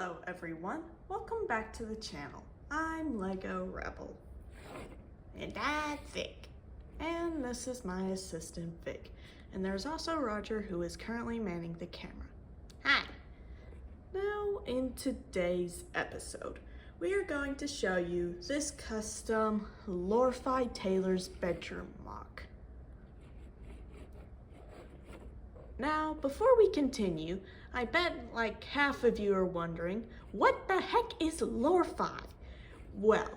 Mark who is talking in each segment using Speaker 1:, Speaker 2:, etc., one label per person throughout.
Speaker 1: Hello everyone, welcome back to the channel. I'm Lego Rebel. And I'm Vic. And this is my assistant Vic. And there's also Roger, who is currently manning the camera. Hi! Now in today's episode, we are going to show you this custom LoreFi Taylor's bedroom mock. Now, before we continue, I bet like half of you are wondering, what the heck is LoreFi? Well,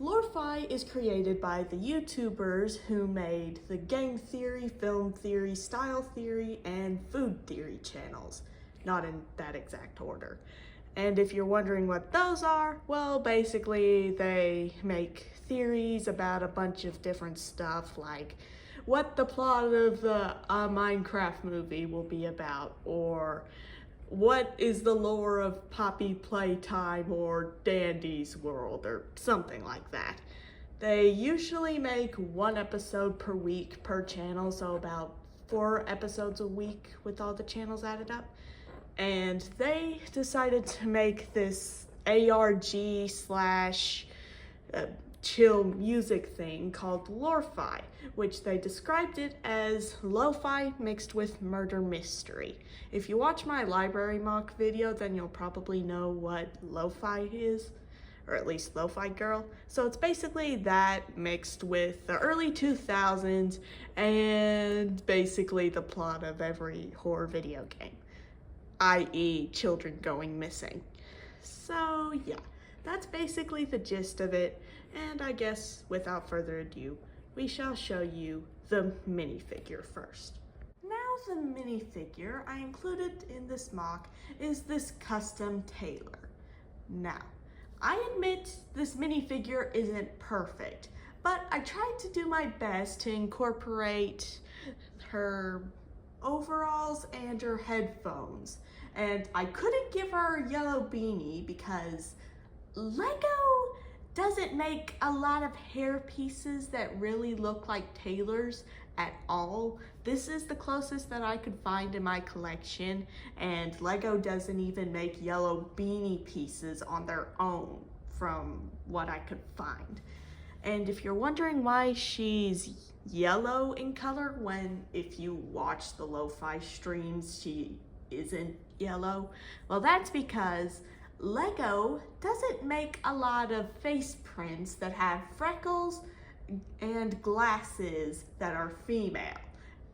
Speaker 1: LoreFi is created by the YouTubers who made the game theory, film theory, style theory, and food theory channels. Not in that exact order. And if you're wondering what those are, well, basically they make theories about a bunch of different stuff, like what the plot of the Minecraft movie will be about, or what is the lore of Poppy Playtime or Dandy's World, or something like that. They usually make one episode per week per channel, so about 4 episodes a week with all the channels added up. And they decided to make this ARG slash chill music thing called LoreFi, which they described it as lo-fi mixed with murder mystery. If you watch my library mock video, then you'll probably know what lo-fi is, or at least Lo-Fi Girl. So it's basically that mixed with the early 2000s and basically the plot of every horror video game, i.e. children going missing. So yeah, that's basically the gist of it. And I guess, without further ado, we shall show you the minifigure first. Now the minifigure I included in this mock is this custom Taylor. Now, I admit this minifigure isn't perfect, but I tried to do my best to incorporate her overalls and her headphones. And I couldn't give her a yellow beanie because Lego doesn't make a lot of hair pieces that really look like Taylor's at all. This is the closest that I could find in my collection, and Lego doesn't even make yellow beanie pieces on their own from what I could find. And if you're wondering why she's yellow in color when if you watch the lo-fi streams she isn't yellow, well, that's because Lego doesn't make a lot of face prints that have freckles and glasses that are female.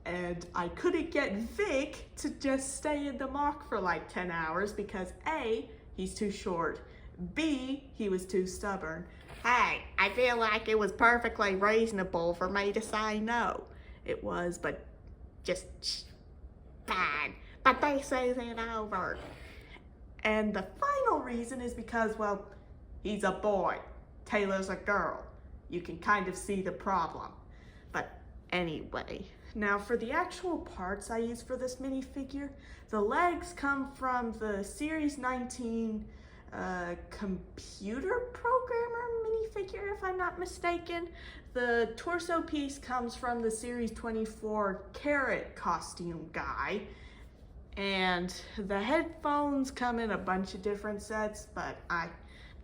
Speaker 1: And I couldn't get Vic to just stay in the mock for like 10 hours because A, he's too short, B, he was too stubborn. Hey, I feel like it was perfectly reasonable for me to say no. It was, but just fine. But this isn't over. And the final reason is because, well, he's a boy. Taylor's a girl. You can kind of see the problem. But anyway, now for the actual parts I use for this minifigure, the legs come from the Series 19 computer programmer minifigure, if I'm not mistaken. The torso piece comes from the Series 24 Carrot costume guy. And the headphones come in a bunch of different sets, but I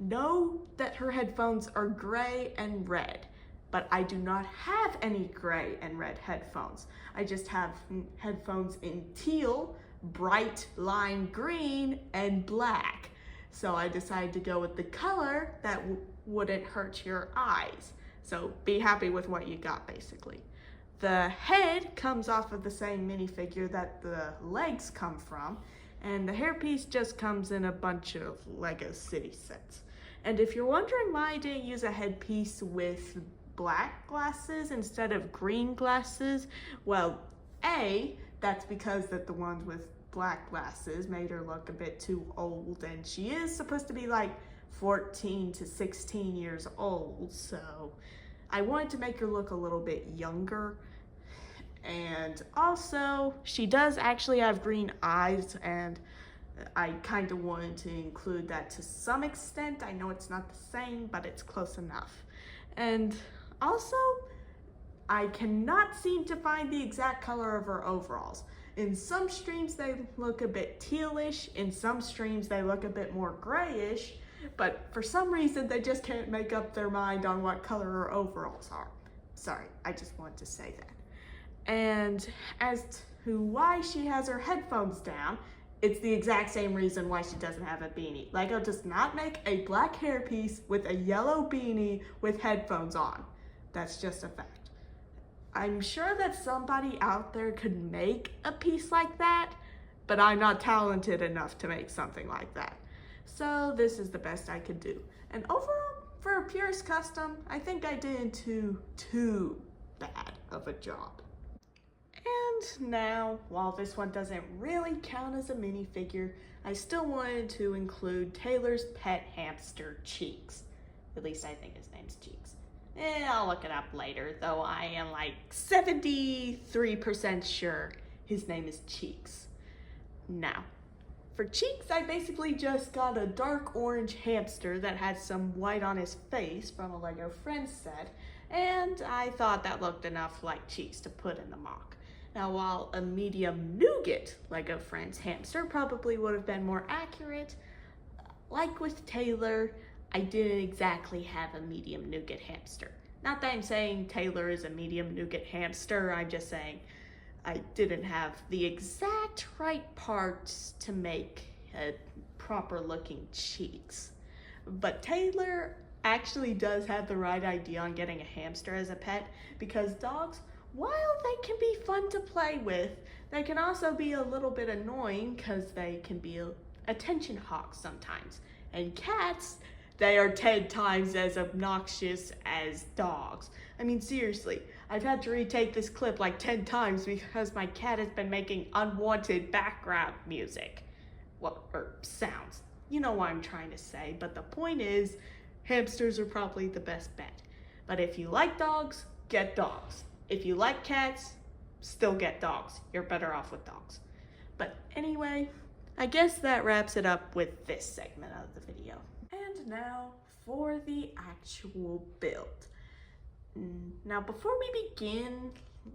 Speaker 1: know that her headphones are gray and red, but I do not have any gray and red headphones. I just have headphones in teal, bright lime green, and black. So I decided to go with the color that wouldn't hurt your eyes. So be happy with what you got, basically. The head comes off of the same minifigure that the legs come from, and the hairpiece just comes in a bunch of Lego City sets. And if you're wondering why I didn't use a headpiece with black glasses instead of green glasses, well, A, that's because that the ones with black glasses made her look a bit too old, and she is supposed to be like 14 to 16 years old, so I wanted to make her look a little bit younger. And also, she does actually have green eyes, and I kind of wanted to include that to some extent. I know it's not the same, but it's close enough. And also, I cannot seem to find the exact color of her overalls. In some streams they look a bit tealish, in some streams they look a bit more grayish, but for some reason they just can't make up their mind on what color her overalls are. Sorry, I just wanted to say that. And as to why she has her headphones down, it's the exact same reason why she doesn't have a beanie. LEGO does not make a black hairpiece with a yellow beanie with headphones on. That's just a fact. I'm sure that somebody out there could make a piece like that, but I'm not talented enough to make something like that. So this is the best I could do. And overall, for a purist custom, I think I didn't do too bad of a job. And now, while this one doesn't really count as a minifigure, I still wanted to include Taylor's pet hamster, Cheeks. At least I think his name's Cheeks. I'll look it up later, though I am like 73% sure his name is Cheeks. Now, for Cheeks, I basically just got a dark orange hamster that had some white on his face from a LEGO Friends set, and I thought that looked enough like Cheeks to put in the MOC. Now, while a medium nougat LEGO Friends hamster probably would have been more accurate, like with Taylor, I didn't exactly have a medium nougat hamster. Not that I'm saying Taylor is a medium nougat hamster, I'm just saying I didn't have the exact right parts to make a proper looking Cheeks. But Taylor actually does have the right idea on getting a hamster as a pet, because dogs, while they can be fun to play with, they can also be a little bit annoying because they can be attention hawks sometimes. And cats, they are 10 times as obnoxious as dogs. I mean, seriously, I've had to retake this clip like 10 times because my cat has been making unwanted background music. Well, or sounds. You know what I'm trying to say, but the point is, hamsters are probably the best bet. But if you like dogs, get dogs. If you like cats, still get dogs. You're better off with dogs. But anyway, I guess that wraps it up with this segment of the video. And now for the actual build. Now, before we begin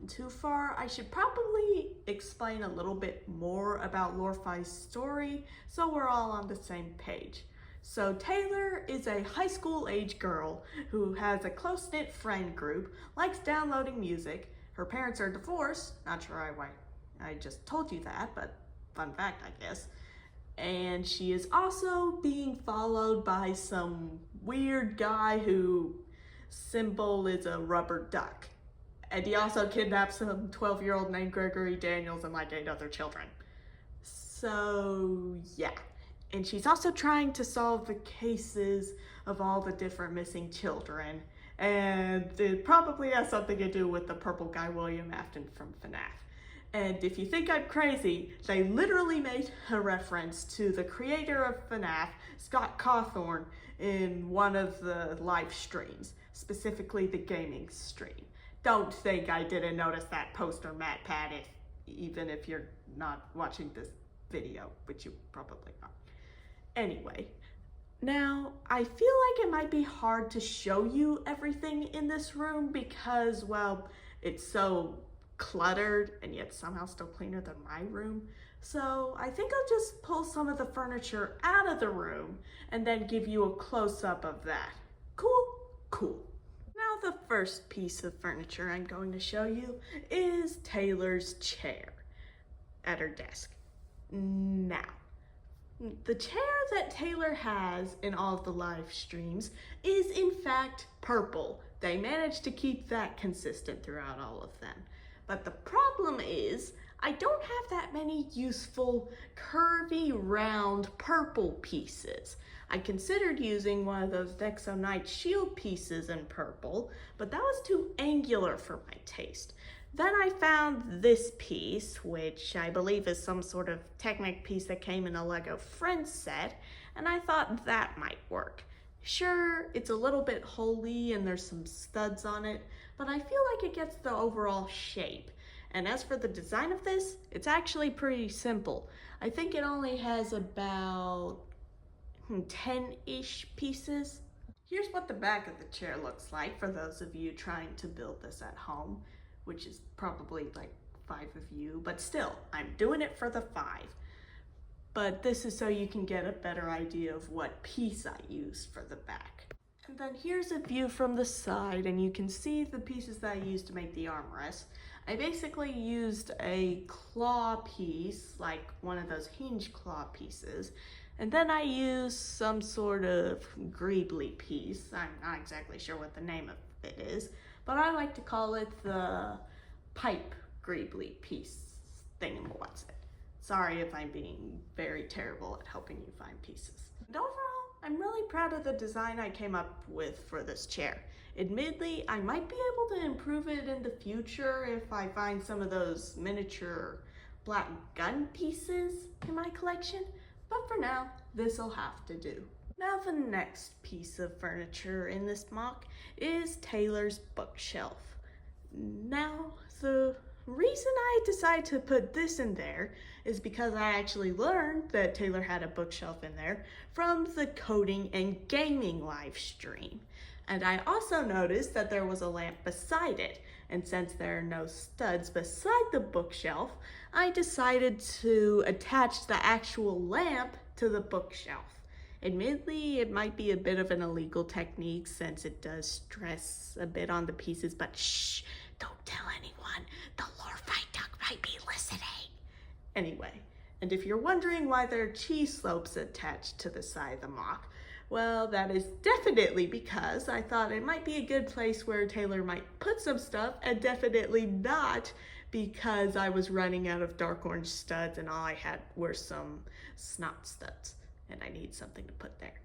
Speaker 1: too far, I should probably explain a little bit more about LoreFi's story so we're all on the same page. So Taylor is a high school age girl who has a close-knit friend group, likes downloading music. Her parents are divorced, not sure why I just told you that, but fun fact, I guess. And she is also being followed by some weird guy whose symbol is a rubber duck. And he also kidnapped some 12-year-old named Gregory Daniels and like 8 other children. So yeah. And she's also trying to solve the cases of all the different missing children. And it probably has something to do with the purple guy William Afton from FNAF. And if you think I'm crazy, they literally made a reference to the creator of FNAF, Scott Cawthorn, in one of the live streams, specifically the gaming stream. Don't think I didn't notice that poster, MatPat, even if you're not watching this video, which you probably are. Anyway, now I feel like it might be hard to show you everything in this room because, well, it's so cluttered and yet somehow still cleaner than my room. So I think I'll just pull some of the furniture out of the room and then give you a close-up of that. Cool? Cool. Now the first piece of furniture I'm going to show you is Taylor's chair at her desk. Now, the chair that Taylor has in all of the live streams is in fact purple. They managed to keep that consistent throughout all of them. But the problem is, I don't have that many useful, curvy, round, purple pieces. I considered using one of those Vexo Knight shield pieces in purple, but that was too angular for my taste. Then I found this piece, which I believe is some sort of Technic piece that came in a LEGO Friends set, and I thought that might work. Sure, it's a little bit holy and there's some studs on it, but I feel like it gets the overall shape. And as for the design of this, it's actually pretty simple. I think it only has about 10-ish pieces. Here's what the back of the chair looks like for those of you trying to build this at home, which is probably like 5 of you, but still, I'm doing it for the 5. But this is so you can get a better idea of what piece I used for the back. And then here's a view from the side, and you can see the pieces that I used to make the armrest. I basically used a claw piece, like one of those hinge claw pieces, and then I used some sort of greebly piece. I'm not exactly sure what the name of it is, but I like to call it the pipe greebly piece thingamawhat's it. Sorry if I'm being very terrible at helping you find pieces. And overall, I'm really proud of the design I came up with for this chair. Admittedly, I might be able to improve it in the future if I find some of those miniature black gun pieces in my collection, but for now, this'll have to do. Now the next piece of furniture in this MOC is Taylor's bookshelf. Now, the reason I decided to put this in there is because I actually learned that Taylor had a bookshelf in there from the coding and gaming live stream. And I also noticed that there was a lamp beside it, and since there are no studs beside the bookshelf, I decided to attach the actual lamp to the bookshelf. Admittedly, it might be a bit of an illegal technique since it does stress a bit on the pieces, but shh, don't tell anyone. The LoreFi duck might be listening. Anyway, and if you're wondering why there are cheese slopes attached to the side of the MOC, well, that is definitely because I thought it might be a good place where Taylor might put some stuff, and definitely not because I was running out of dark orange studs and all I had were some snot studs, and I need something to put there.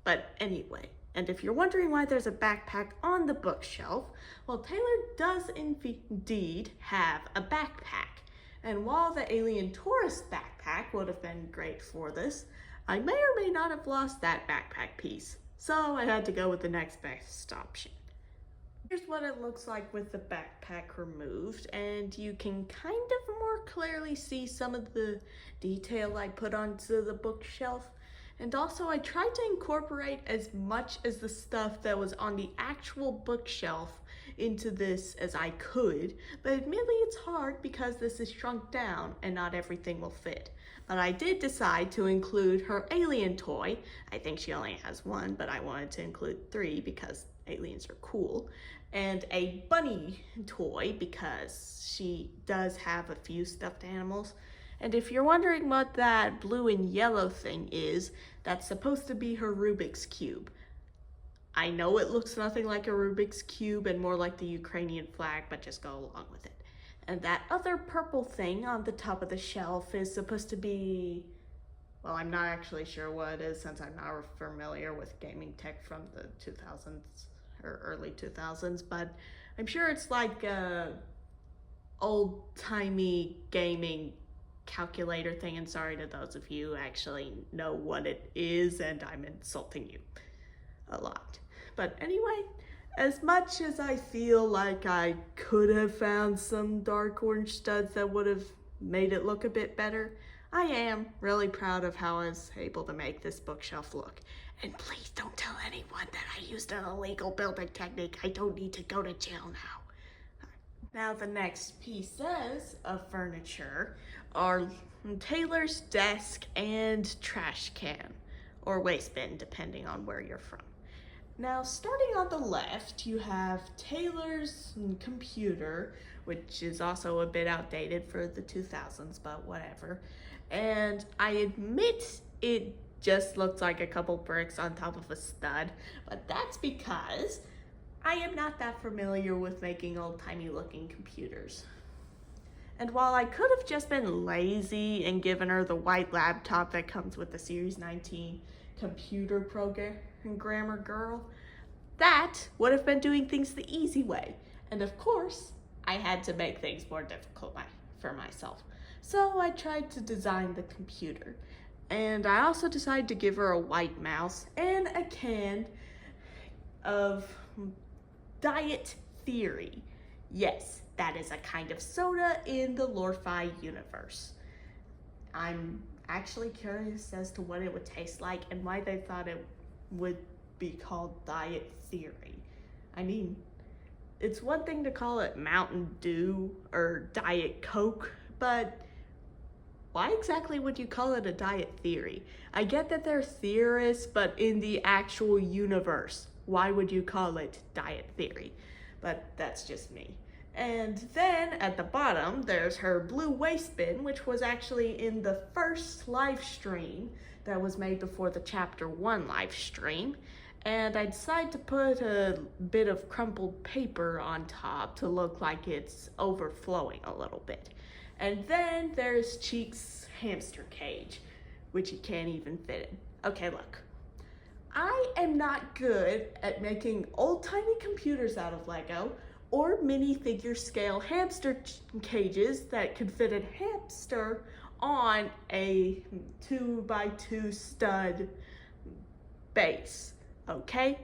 Speaker 1: But anyway, and if you're wondering why there's a backpack on the bookshelf, well, Taylor does indeed have a backpack. And while the alien tourist backpack would have been great for this, I may or may not have lost that backpack piece, so I had to go with the next best option. Here's what it looks like with the backpack removed, and you can kind of more clearly see some of the detail I put onto the bookshelf. And also I tried to incorporate as much as the stuff that was on the actual bookshelf into this as I could, but admittedly it's hard because this is shrunk down and not everything will fit. But I did decide to include her alien toy. I think she only has 1, but I wanted to include 3 because aliens are cool. And a bunny toy because she does have a few stuffed animals. And if you're wondering what that blue and yellow thing is, that's supposed to be her Rubik's Cube. I know it looks nothing like a Rubik's Cube and more like the Ukrainian flag, but just go along with it. And that other purple thing on the top of the shelf is supposed to be, well, I'm not actually sure what it is since I'm not familiar with gaming tech from the 2000s or early 2000s, but I'm sure it's like a old-timey gaming calculator thing, and sorry to those of you who actually know what it is, and I'm insulting you a lot. But anyway, as much as I feel like I could have found some dark orange studs that would have made it look a bit better, I am really proud of how I was able to make this bookshelf look. And please don't tell anyone that I used an illegal building technique. I don't need to go to jail now. Now the next pieces of furniture are Taylor's desk and trash can, or waste bin, depending on where you're from. Now, starting on the left, you have Taylor's computer, which is also a bit outdated for the 2000s, but whatever. And I admit it just looks like a couple bricks on top of a stud, but that's because I am not that familiar with making old-timey looking computers. And while I could have just been lazy and given her the white laptop that comes with the Series 19 computer programmer girl, that would have been doing things the easy way. And of course, I had to make things more difficult for myself. So I tried to design the computer. And I also decided to give her a white mouse and a can of Diet Theory. Yes, that is a kind of soda in the LoreFi universe. I'm actually curious as to what it would taste like and why they thought it would be called Diet Theory. I mean, it's one thing to call it Mountain Dew or Diet Coke, but why exactly would you call it a diet theory? I get that they're theorists, but in the actual universe, why would you call it diet theory? But that's just me. And then at the bottom, there's her blue waste bin, which was actually in the first live stream that was made before the chapter 1 live stream. And I decided to put a bit of crumpled paper on top to look like it's overflowing a little bit. And then there's Cheek's hamster cage, which he can't even fit in. Okay, look. I am not good at making old-timey computers out of Lego or minifigure scale hamster cages that could fit a hamster on a 2x2 stud base, okay?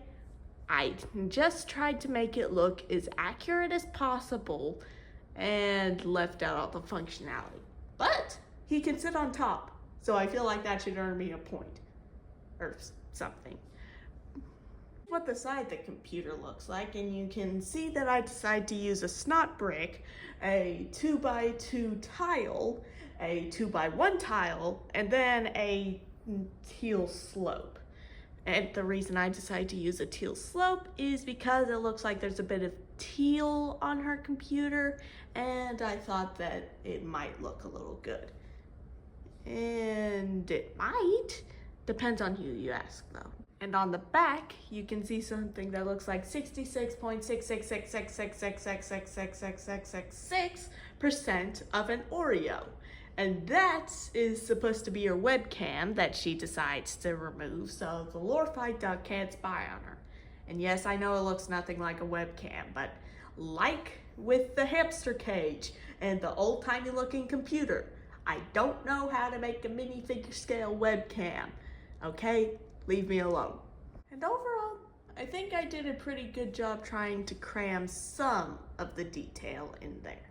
Speaker 1: I just tried to make it look as accurate as possible and left out all the functionality. But he can sit on top, so I feel like that should earn me a point or something. What the side of the computer looks like, and you can see that I decided to use a snot brick, a 2x2 tile, a 2x1 tile, and then a teal slope. And the reason I decided to use a teal slope is because it looks like there's a bit of teal on her computer, and I thought that it might look a little good. And it might. Depends on who you ask, though. And on the back, you can see something that looks like 66.66666666666% of an Oreo. And that is supposed to be her webcam that she decides to remove so the LoreFi duck can't spy on her. And yes, I know it looks nothing like a webcam, but like with the hamster cage and the old-timey looking computer, I don't know how to make a minifigure scale webcam. Okay? Leave me alone. And overall, I think I did a pretty good job trying to cram some of the detail in there.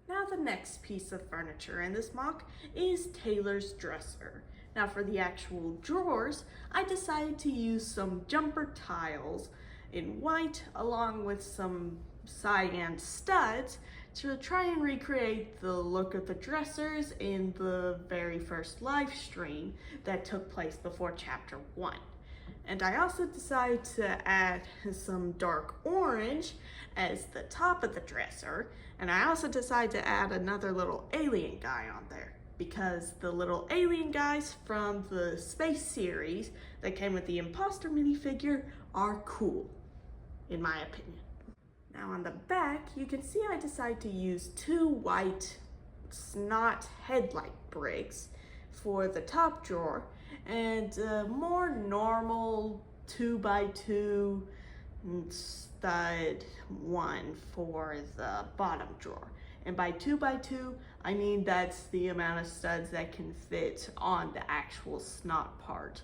Speaker 1: Now the next piece of furniture in this MOC is Taylor's dresser. Now for the actual drawers, I decided to use some jumper tiles in white along with some cyan studs to try and recreate the look of the dressers in the very first live stream that took place before chapter 1. And I also decided to add some dark orange as the top of the dresser, and I also decided to add another little alien guy on there because the little alien guys from the space series that came with the imposter minifigure are cool, in my opinion. Now on the back, you can see I decided to use 2 white snot headlight bricks for the top drawer and a more normal 2x2 stud one for the bottom drawer. And by 2x2, I mean that's the amount of studs that can fit on the actual snot part.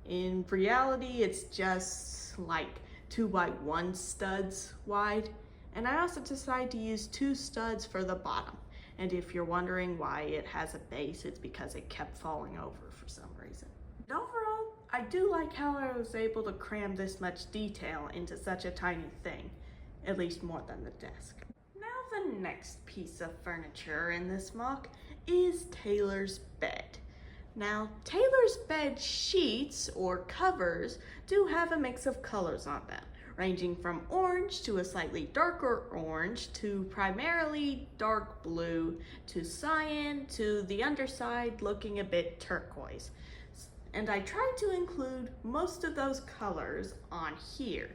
Speaker 1: In reality, it's just like 2x1 studs wide, and I also decided to use 2 studs for the bottom. And if you're wondering why it has a base, it's because it kept falling over for some reason. And overall, I do like how I was able to cram this much detail into such a tiny thing, at least more than the desk. Now the next piece of furniture in this MOC is Taylor's bed. Now, Taylor's bed sheets or covers do have a mix of colors on them, ranging from orange to a slightly darker orange to primarily dark blue to cyan to the underside looking a bit turquoise. And I tried to include most of those colors on here.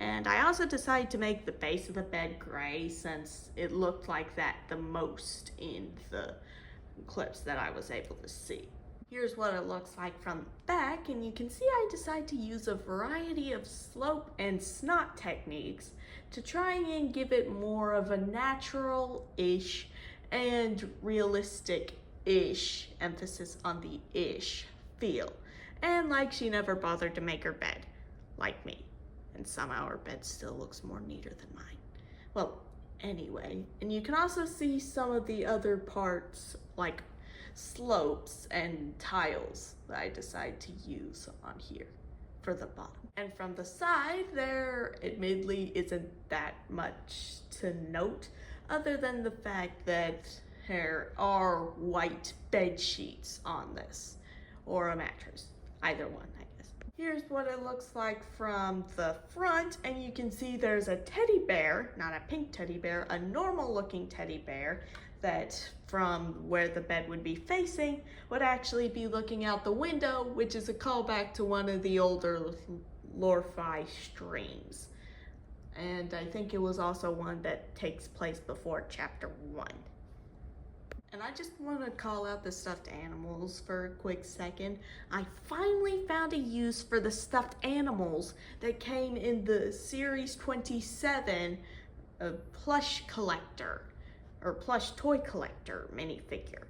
Speaker 1: And I also decided to make the base of the bed gray since it looked like that the most in the clips that I was able to see. Here's what it looks like from the back, and you can see I decided to use a variety of slope and snot techniques to try and give it more of a natural-ish and realistic-ish, emphasis on the ish, feel. And like she never bothered to make her bed, like me. And somehow her bed still looks more neater than mine. Well, anyway, and you can also see some of the other parts, like slopes and tiles that I decided to use on here for the bottom. And from the side, there admittedly isn't that much to note, other than the fact that there are white bed sheets on this, or a mattress, either one, I guess. Here's what it looks like from the front, and you can see there's a teddy bear, not a pink teddy bear, a normal looking teddy bear that from where the bed would be facing would actually be looking out the window, which is a callback to one of the older LoreFi streams. And I think it was also one that takes place before chapter 1. And I just want to call out the stuffed animals for a quick second. I finally found a use for the stuffed animals that came in the Series 27 plush collector, or plush toy collector minifigure.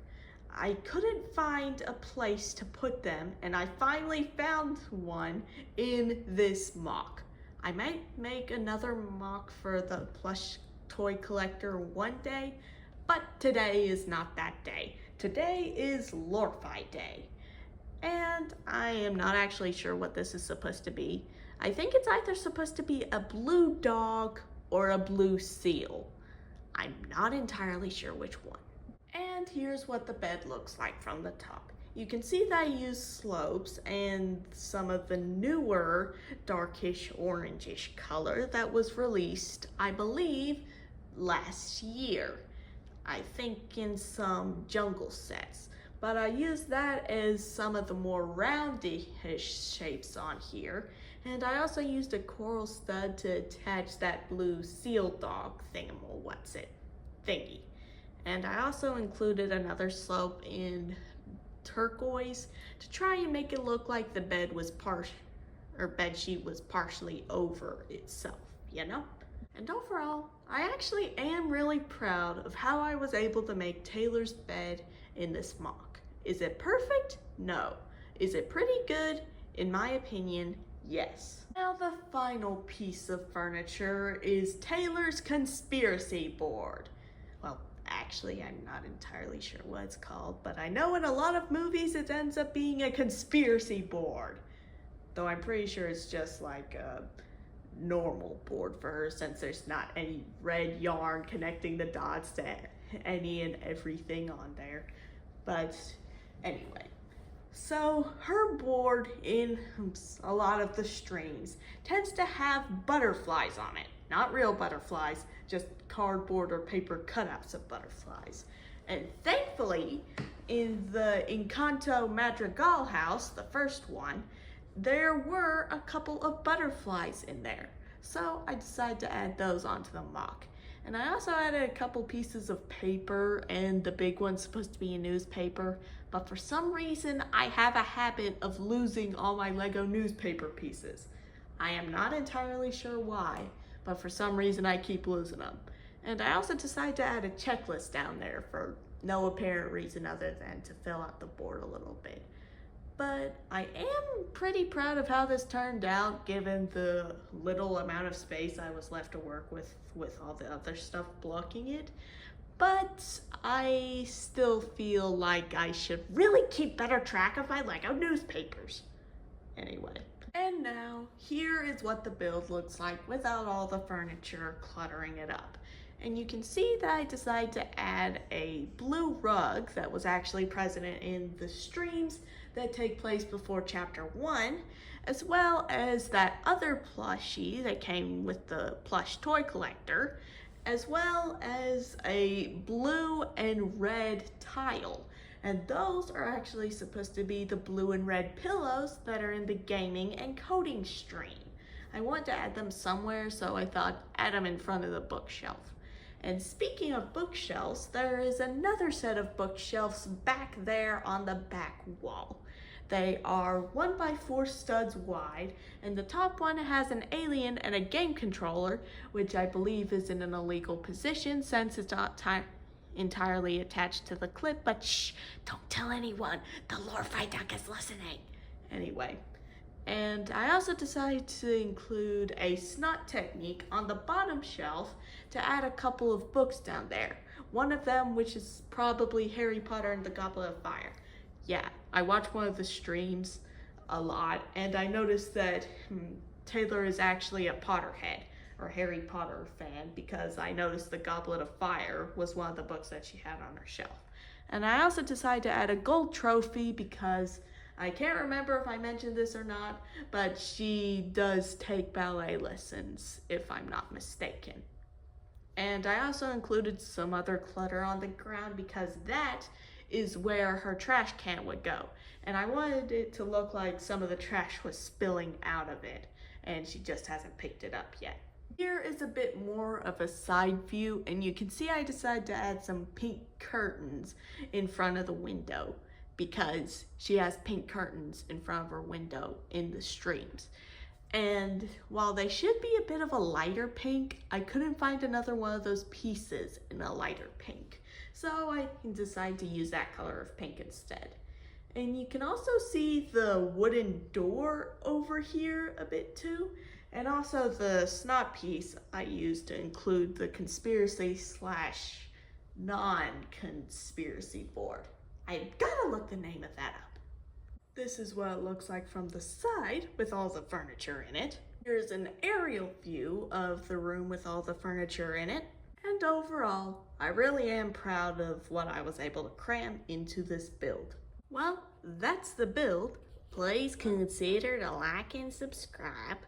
Speaker 1: I couldn't find a place to put them, and I finally found one in this MOC. I might make another MOC for the plush toy collector one day, but today is not that day. Today is LoreFi Day, and I am not actually sure what this is supposed to be. I think it's either supposed to be a blue dog or a blue seal. I'm not entirely sure which one. And here's what the bed looks like from the top. You can see that I use slopes and some of the newer darkish orangish color that was released, I believe, last year. I think in some jungle sets. But I used that as some of the more roundish shapes on here. And I also used a coral stud to attach that blue seal dog thingy. And I also included another slope in turquoise to try and make it look like the bed was bed sheet was partially over itself, you know? And overall, I actually am really proud of how I was able to make Taylor's bed in this MOC. Is it perfect? No. Is it pretty good? In my opinion, yes. Now the final piece of furniture is Taylor's conspiracy board. Well, actually, I'm not entirely sure what it's called, but I know in a lot of movies it ends up being a conspiracy board. Though I'm pretty sure it's just like a normal board for her, since there's not any red yarn connecting the dots to any and everything on there. But anyway, so her board in a lot of the streams tends to have butterflies on it. Not real butterflies, just cardboard or paper cutouts of butterflies. And thankfully, in the Encanto Madrigal house, the first one, there were a couple of butterflies in there. So I decided to add those onto the MOC. And I also added a couple pieces of paper, and the big one's supposed to be a newspaper. But for some reason, I have a habit of losing all my Lego newspaper pieces. I am not entirely sure why, but for some reason I keep losing them. And I also decided to add a checklist down there for no apparent reason other than to fill out the board a little bit. But I am pretty proud of how this turned out, given the little amount of space I was left to work with all the other stuff blocking it. But I still feel like I should really keep better track of my Lego newspapers. Anyway. And now, here is what the build looks like without all the furniture cluttering it up. And you can see that I decided to add a blue rug that was actually present in the streams that take place before chapter 1, as well as that other plushie that came with the plush toy collector, as well as a blue and red tile. And those are actually supposed to be the blue and red pillows that are in the gaming and coding stream. I wanted to add them somewhere, so I thought add them in front of the bookshelf. And speaking of bookshelves, there is another set of bookshelves back there on the back wall. They are 1x4 studs wide, and the top one has an alien and a game controller, which I believe is in an illegal position since it's not entirely attached to the clip, but shh, don't tell anyone. The LoreFi duck is listening. Anyway, and I also decided to include a snot technique on the bottom shelf to add a couple of books down there. One of them, which is probably Harry Potter and the Goblet of Fire. Yeah, I watched one of the streams a lot, and I noticed that Taylor is actually a Potterhead or Harry Potter fan because I noticed the Goblet of Fire was one of the books that she had on her shelf. And I also decided to add a gold trophy because I can't remember if I mentioned this or not, but she does take ballet lessons, if I'm not mistaken. And I also included some other clutter on the ground because that is where her trash can would go. And I wanted it to look like some of the trash was spilling out of it, and she just hasn't picked it up yet. Here is a bit more of a side view, and you can see I decided to add some pink curtains in front of the window because she has pink curtains in front of her window in the streams. And while they should be a bit of a lighter pink, I couldn't find another one of those pieces in a lighter pink. So I decided to use that color of pink instead. And you can also see the wooden door over here a bit too. And also the snot piece I used to include the conspiracy / non-conspiracy board. I gotta look the name of that up. This is what it looks like from the side with all the furniture in it. Here's an aerial view of the room with all the furniture in it. And overall, I really am proud of what I was able to cram into this build. Well, that's the build. Please consider to like and subscribe.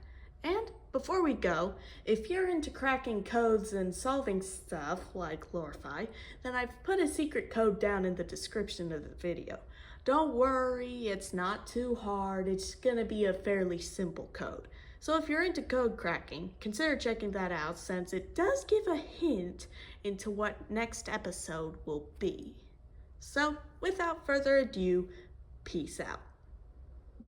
Speaker 1: And before we go, if you're into cracking codes and solving stuff like LoreFi, then I've put a secret code down in the description of the video. Don't worry, it's not too hard. It's gonna be a fairly simple code. So if you're into code cracking, consider checking that out since it does give a hint into what next episode will be. So without further ado, peace out.